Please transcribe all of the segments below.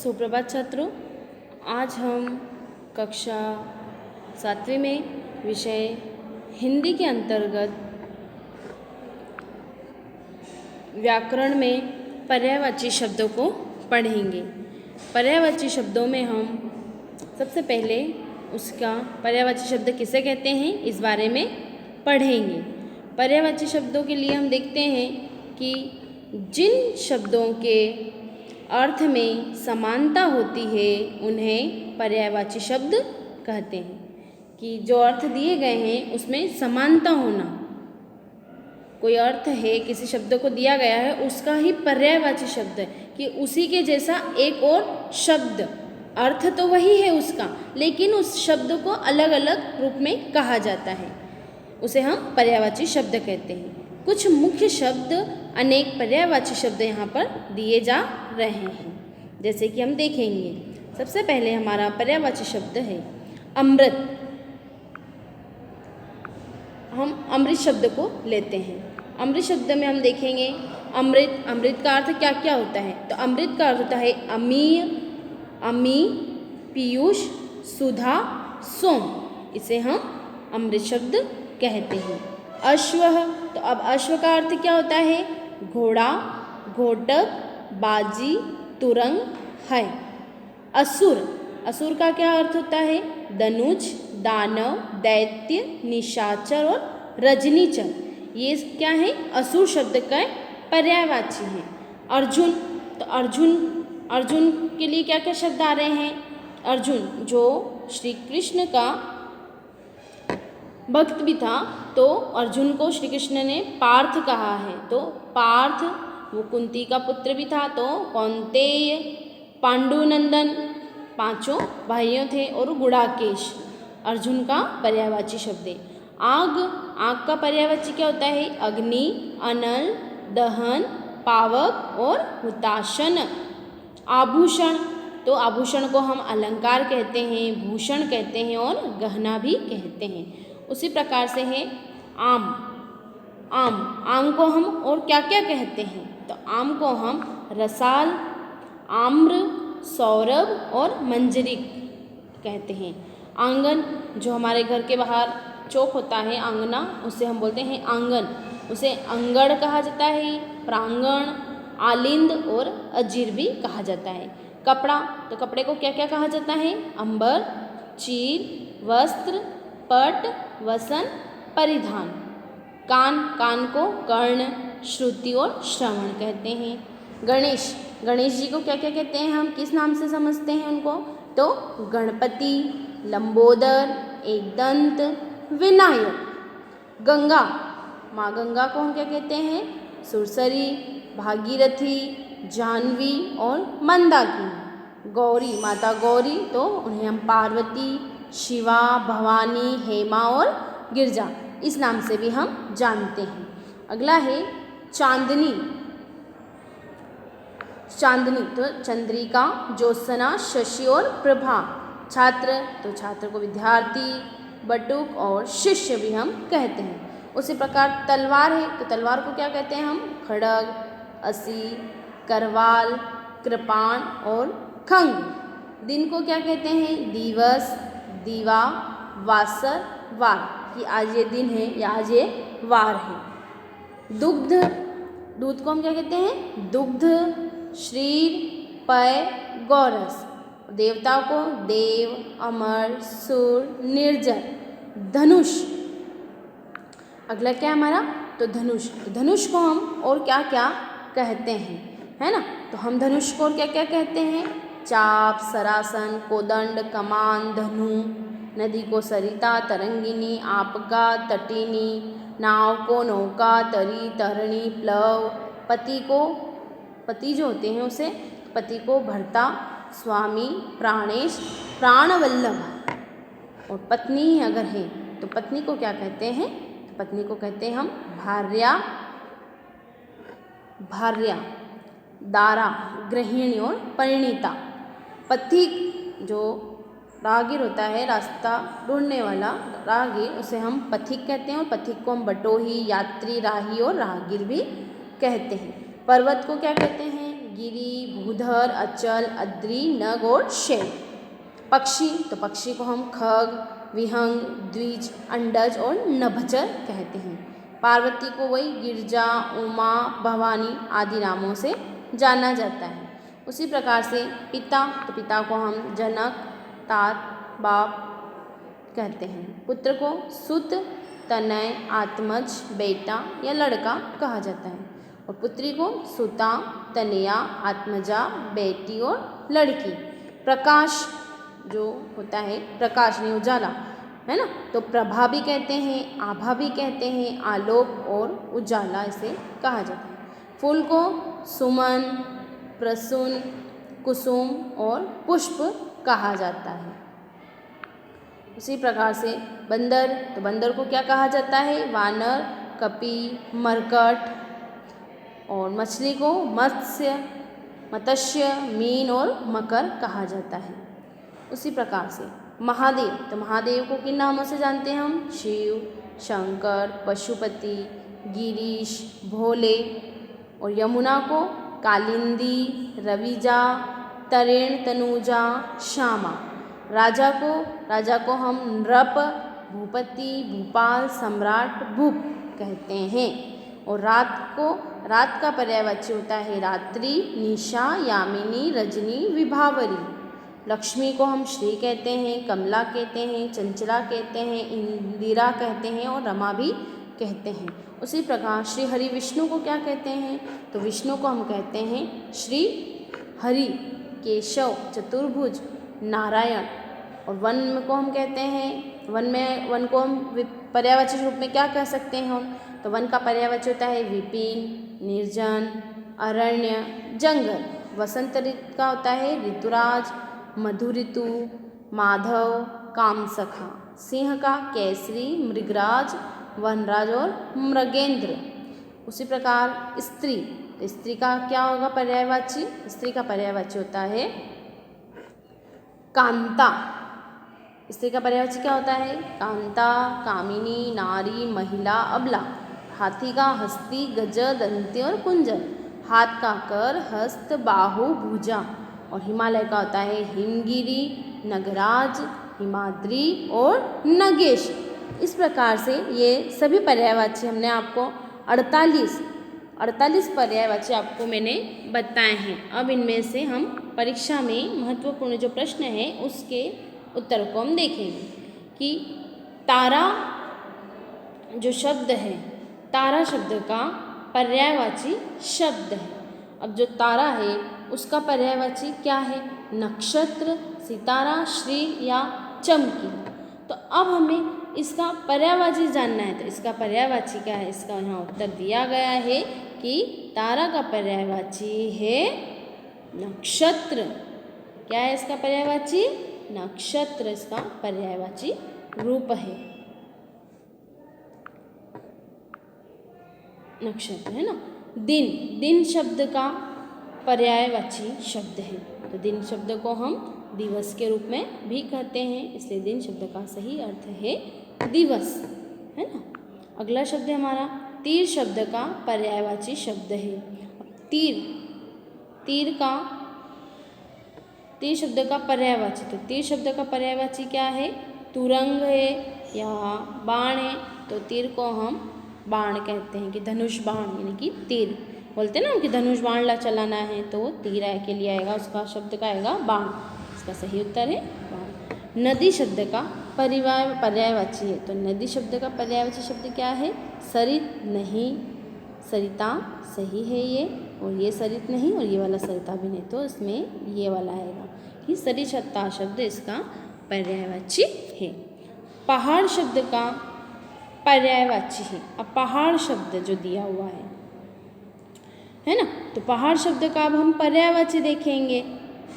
सुप्रभात छात्रों, आज हम कक्षा 7वीं में विषय हिंदी के अंतर्गत व्याकरण में पर्यायवाची शब्दों को पढ़ेंगे। पर्यायवाची शब्दों में हम सबसे पहले उसका पर्यायवाची शब्द किसे कहते हैं इस बारे में पढ़ेंगे। पर्यायवाची शब्दों के लिए हम देखते हैं कि जिन शब्दों के अर्थ में समानता होती है उन्हें पर्यायवाची शब्द कहते हैं। कि जो अर्थ दिए गए हैं उसमें समानता होना, कोई अर्थ है किसी शब्द को दिया गया है उसका ही पर्यायवाची शब्द है कि उसी के जैसा एक और शब्द, अर्थ तो वही है उसका लेकिन उस शब्द को अलग अलग रूप में कहा जाता है, उसे हम पर्यायवाची शब्द कहते हैं। कुछ मुख्य शब्द, अनेक पर्यायवाची शब्द यहाँ पर दिए जा रहे हैं, जैसे कि हम देखेंगे। सबसे पहले हमारा पर्यायवाची शब्द है अमृत। हम अमृत शब्द को लेते हैं। अमृत शब्द में हम देखेंगे अमृत, अमृत का अर्थ क्या क्या होता है। तो अमृत का अर्थ होता है अमीय, अमी, पीयूष, सुधा, सोम, इसे हम अमृत शब्द कहते हैं। अश्व, तो अब अश्व का अर्थ क्या होता है, घोड़ा, घोटक, बाजी, तुरंग है। असुर, असुर का क्या अर्थ होता है, धनुष, दानव, दैत्य, निशाचर और रजनीचर, ये क्या है असुर शब्द का पर्यायवाची है। अर्जुन, तो अर्जुन के लिए क्या क्या शब्द आ रहे हैं। अर्जुन जो श्री कृष्ण का भक्त भी था, तो अर्जुन को श्री कृष्ण ने पार्थ कहा है। तो पार्थ वो कुंती का पुत्र भी था, तो कौंतेय, पांडुनंदन, पांचों भाइयों थे, और गुड़ाकेश अर्जुन का पर्यायवाची शब्द है। आग, आग का पर्यायवाची क्या होता है, अग्नि, अनल, दहन, पावक और हुताशन। आभूषण, तो आभूषण को हम अलंकार कहते हैं, भूषण कहते हैं और गहना भी कहते हैं। उसी प्रकार से है आम, आम, आम को हम और क्या क्या कहते हैं, तो आम को हम रसाल, आम्र, सौरभ और मंजरिक कहते हैं। आंगन, जो हमारे घर के बाहर चौक होता है आंगना, उसे हम बोलते हैं आंगन, उसे अंगड़ कहा जाता है, प्रांगण, आलिंद और अजीर भी कहा जाता है। कपड़ा, तो कपड़े को क्या क्या कहा जाता है, अंबर, चीर, वस्त्र, पट, वसन, परिधान। कान, कान को कर्ण, श्रुति और श्रवण कहते हैं। गणेश, गणेश जी को क्या क्या कहते हैं, हम किस नाम से समझते हैं उनको, तो गणपति, लंबोदर, एकदंत, विनायक। गंगा, माँ गंगा को हम क्या कहते हैं, सुरसरी, भागीरथी, जाह्नवी और मंदाकिनी। गौरी, माता गौरी, तो उन्हें हम पार्वती, शिवा, भवानी, हेमा और गिरजा इस नाम से भी हम जानते हैं। अगला है चांदनी। चांदनी, तो चंद्रिका, ज्योत्सना, शशि और प्रभा। छात्र, तो छात्र को विद्यार्थी, बटुक और शिष्य भी हम कहते हैं। उसी प्रकार तलवार है, तो तलवार को क्या कहते हैं हम, खड़ग, असी, करवाल, कृपाण और खंग। दिन को क्या कहते हैं, दिवस, दीवा, वासर, वार, कि आज ये दिन है या आज ये वार है। दुग्ध, दूध को हम क्या कहते हैं, दुग्ध, श्रीर, पय, गौरस। देवता को देव, अमर, सुर, निर्जर। धनुष, अगला क्या हमारा, तो धनुष, धनुष को हम और क्या क्या कहते हैं, है ना। तो हम धनुष को और क्या क्या कहते हैं, चाप, सरासन, कोदंड, कमान, धनु। नदी को सरिता, तरंगिनी, आपका, तटिनी। नाव को नौका, तरी, तरणी, प्लव। पति को, पति जो होते हैं उसे, पति को भर्ता, स्वामी, प्राणेश, प्राणवल्लभ। और पत्नी अगर है तो पत्नी को क्या कहते हैं, तो पत्नी को कहते हैं हम भार्या, भार्या, दारा, गृहिणी और परिणीता। पथिक, जो राहगीर होता है, रास्ता ढूंढने वाला राहगीर, उसे हम पथिक कहते हैं। और पथिक को हम बटोही, यात्री, राही और राहगीर भी कहते हैं। पर्वत को क्या कहते हैं, गिरी, उधर, अचल, अद्री, नग और शैल। पक्षी, तो पक्षी को हम खग, विहंग, द्विज, अंडज और नभचर कहते हैं। पार्वती को वही गिरजा, उमा, भवानी आदि नामों से जाना जाता है। उसी प्रकार से पिता, तो पिता को हम जनक, तात, बाप कहते हैं। पुत्र को सुत, तनय, आत्मज, बेटा या लड़का कहा जाता है। और पुत्री को सुता, तनया, आत्मजा, बेटी और लड़की। प्रकाश जो होता है, प्रकाश नहीं उजाला, है ना, तो प्रभा भी कहते हैं, आभा भी कहते हैं, आलोक और उजाला इसे कहा जाता है। फूल को सुमन, प्रसून, कुसुम और पुष्प कहा जाता है। उसी प्रकार से बंदर, तो बंदर को क्या कहा जाता है? वानर, कपि, मरकट। और मछली को मत्स्य, मत्स्य, मीन और मकर कहा जाता है। उसी प्रकार से महादेव, तो महादेव को किन नामों से जानते हैं हम? शिव, शंकर, पशुपति, गिरीश, भोले। और यमुना को कालिंदी, रविजा, तरेण, तनुजा, श्यामा। राजा को हम नृप, भूपति, भूपाल, सम्राट, भूप कहते हैं। और रात का पर्यायवाची होता है रात्रि, निशा, यामिनी, रजनी, विभावरी। लक्ष्मी को हम श्री कहते हैं, कमला कहते हैं, चंचला कहते हैं, इंदिरा कहते हैं और रमा भी कहते हैं। उसी प्रकार श्री हरि विष्णु को क्या कहते हैं? तो विष्णु को हम कहते हैं श्री हरि, केशव, चतुर्भुज, नारायण। और वन को हम कहते हैं, वन को हम पर्यायवाची रूप में क्या कह सकते हैं हम? तो वन का पर्यायवाची होता है विपिन, निर्जन, अरण्य, जंगल। वसंत ऋतु का होता है ऋतुराज, मधु ऋतु, माधव, कामसखा। सिंह का केसरी, मृगराज, वनराज और मृगेंद्र। उसी प्रकार स्त्री, तो स्त्री का क्या होगा पर्यायवाची? स्त्री का पर्यायवाची होता है कांता। स्त्री का पर्यायवाची क्या होता है? कांता, कामिनी, नारी, महिला, अबला। हाथी का हस्ती, गज, दंती और कुंजल। हाथ का कर, हस्त, बाहु, भुजा। और हिमालय का होता है हिमगिरी, नगराज, हिमाद्री और नगेश। इस प्रकार से ये सभी पर्यायवाची हमने आपको 48 पर्यायवाची आपको मैंने बताए हैं। अब इनमें से हम परीक्षा में महत्वपूर्ण जो प्रश्न है उसके उत्तर को हम देखेंगे कि तारा जो शब्द है, तारा शब्द का पर्यायवाची शब्द है। अब जो तारा है उसका पर्यायवाची क्या है? नक्षत्र, सितारा, श्री या चमकी। तो अब हमें इसका पर्यायवाची जानना है, तो इसका पर्यायवाची क्या है? इसका यहाँ उत्तर दिया गया है कि तारा का पर्यायवाची है नक्षत्र। क्या है इसका पर्यायवाची? नक्षत्र इसका पर्यायवाची रूप है, नक्षत्र है ना। दिन शब्द का पर्यायवाची शब्द है, तो दिन शब्द को हम दिवस के रूप में भी कहते हैं, इसलिए दिन शब्द का सही अर्थ है दिवस, है ना। अगला शब्द है हमारा तीर शब्द का पर्यायवाची शब्द है। तीर शब्द का पर्यायवाची, तो तीर शब्द का पर्यायवाची क्या है? तुरंग है या बाण है, तो तीर को हम बाण कहते हैं कि धनुष बाण, यानी कि तीर बोलते हैं ना कि धनुष बाण ला चलाना है, तो वो तीर के लिए आएगा, उसका शब्द का आएगा बाण। इसका सही उत्तर है बाण। नदी शब्द का पर्यायवाची है, तो नदी शब्द का पर्यायवाची शब्द क्या है? सरित, नहीं, सरिता सही है ये, और ये सरित नहीं और ये वाला सरिता भी नहीं, तो इसमें ये वाला आएगा कि सरिछत्ता शब्द इसका पर्यायवाची है। पहाड़ शब्द का पर्यायवाची है। अब पहाड़ शब्द जो दिया हुआ है ना, तो पहाड़ शब्द का अब हम पर्यायवाची देखेंगे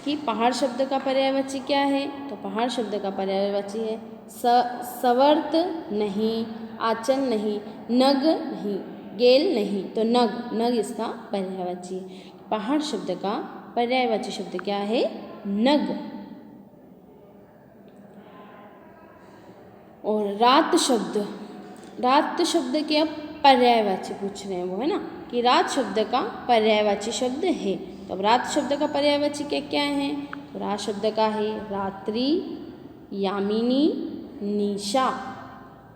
कि पहाड़ शब्द का पर्यायवाची क्या है। तो पहाड़ शब्द का पर्यायवाची है सवर्त नहीं, आचल नहीं, नग नहीं, गेल नहीं, तो नग इसका पर्यायवाची है। पहाड़ शब्द का पर्यायवाची शब्द क्या है? नग। और रात शब्द के अब पर्यायवाची पूछ रहे हैं वो, है ना, कि रात शब्द का पर्यायवाची शब्द है, तो अब रात शब्द का पर्यायवाची क्या क्या है? तो रात शब्द का है रात्रि, यामिनी, निशा,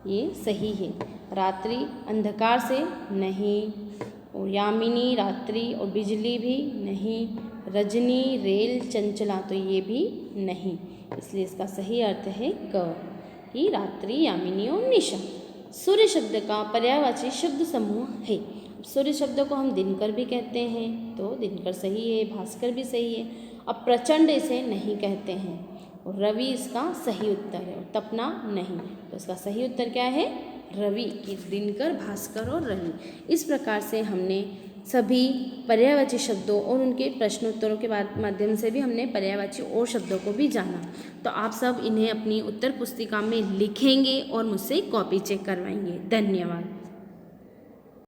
ये सही है। रात्रि अंधकार से नहीं, और यामिनी रात्रि और बिजली भी नहीं, रजनी रेल चंचला तो ये भी नहीं, इसलिए इसका सही अर्थ है क कि रात्रि, यामिनी और निशा। सूर्य शब्द का पर्यायवाची शब्द समूह है। सूर्य शब्द को हम दिनकर भी कहते हैं, तो दिनकर सही है, भास्कर भी सही है। अब प्रचंड इसे नहीं कहते हैं, और रवि इसका सही उत्तर है, और तपना नहीं, तो इसका सही उत्तर क्या है? रवि, कि दिनकर, भास्कर और रवि। इस प्रकार से हमने सभी पर्यायवाची शब्दों और उनके प्रश्नोत्तरों के माध्यम से भी हमने पर्यायवाची और शब्दों को भी जाना। तो आप सब इन्हें अपनी उत्तर पुस्तिका में लिखेंगे और मुझसे कॉपी चेक करवाएंगे। धन्यवाद।